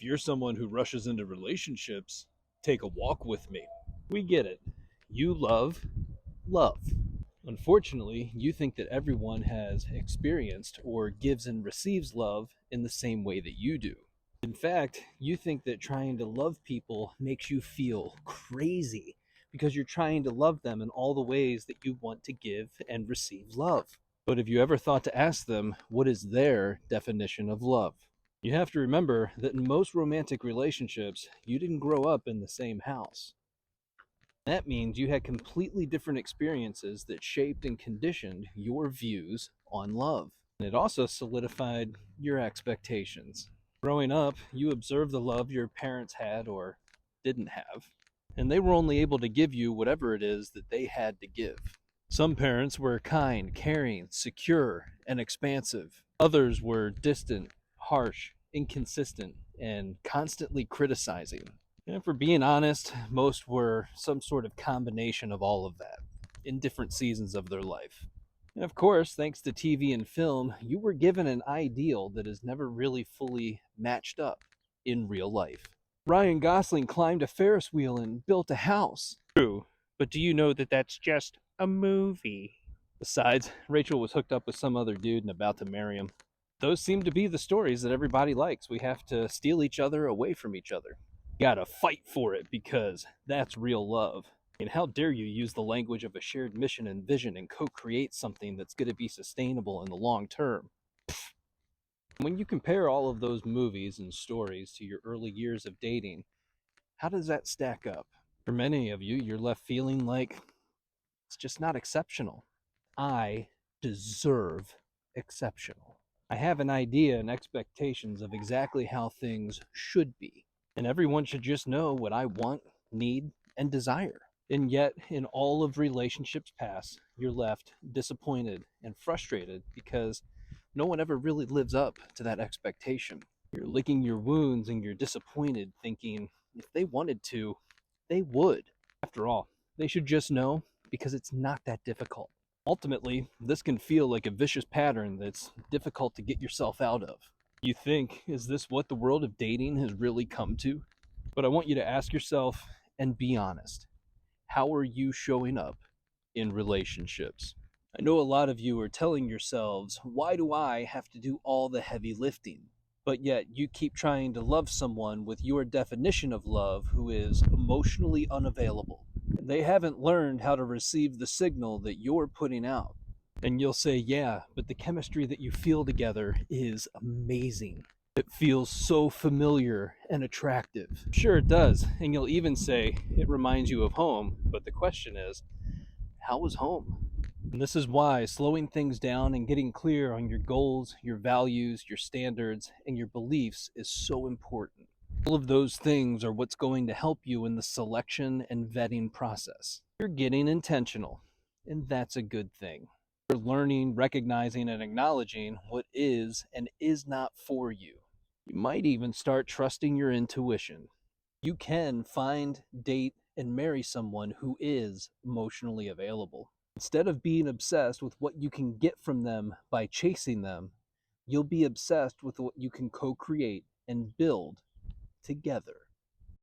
If you're someone who rushes into relationships, take a walk with me. We get it. You love love. Unfortunately, you think that everyone has experienced or gives and receives love in the same way that you do. In fact, you think that trying to love people makes you feel crazy because you're trying to love them in all the ways that you want to give and receive love. But have you ever thought to ask them what is their definition of love? You have to remember that in most romantic relationships, you didn't grow up in the same house. That means you had completely different experiences that shaped and conditioned your views on love. And it also solidified your expectations. Growing up, you observed the love your parents had or didn't have, and they were only able to give you whatever it is that they had to give. Some parents were kind, caring, secure, and expansive. Others were distant, harsh, inconsistent, and constantly criticizing. And if we're being honest, most were some sort of combination of all of that in different seasons of their life. And of course, thanks to TV and film, you were given an ideal that is never really fully matched up in real life. Ryan Gosling climbed a Ferris wheel and built a house. True, but do you know that that's just a movie? Besides, Rachel was hooked up with some other dude and about to marry him. Those seem to be the stories that everybody likes. We have to steal each other away from each other. Gotta fight for it because that's real love. And how dare you use the language of a shared mission and vision and co-create something that's going to be sustainable in the long term? When you compare all of those movies and stories to your early years of dating, how does that stack up? For many of you, you're left feeling like it's just not exceptional. I deserve exceptional. I have an idea and expectations of exactly how things should be. And everyone should just know what I want, need, and desire. And yet, in all of relationships past, you're left disappointed and frustrated because no one ever really lives up to that expectation. You're licking your wounds and you're disappointed, thinking if they wanted to, they would. After all, they should just know because it's not that difficult. Ultimately, this can feel like a vicious pattern that's difficult to get yourself out of. You think, is this what the world of dating has really come to? But I want you to ask yourself and be honest. How are you showing up in relationships? I know a lot of you are telling yourselves, why do I have to do all the heavy lifting? But yet you keep trying to love someone with your definition of love who is emotionally unavailable. They haven't learned how to receive the signal that you're putting out. And you'll say, yeah, but the chemistry that you feel together is amazing. It feels so familiar and attractive. Sure, it does. And you'll even say, it reminds you of home. But the question is, how was home? And this is why slowing things down and getting clear on your goals, your values, your standards, and your beliefs is so important. All of those things are what's going to help you in the selection and vetting process. You're getting intentional, and that's a good thing. You're learning, recognizing, and acknowledging what is and is not for you. You might even start trusting your intuition. You can find, date, and marry someone who is emotionally available. Instead of being obsessed with what you can get from them by chasing them, you'll be obsessed with what you can co-create and build together.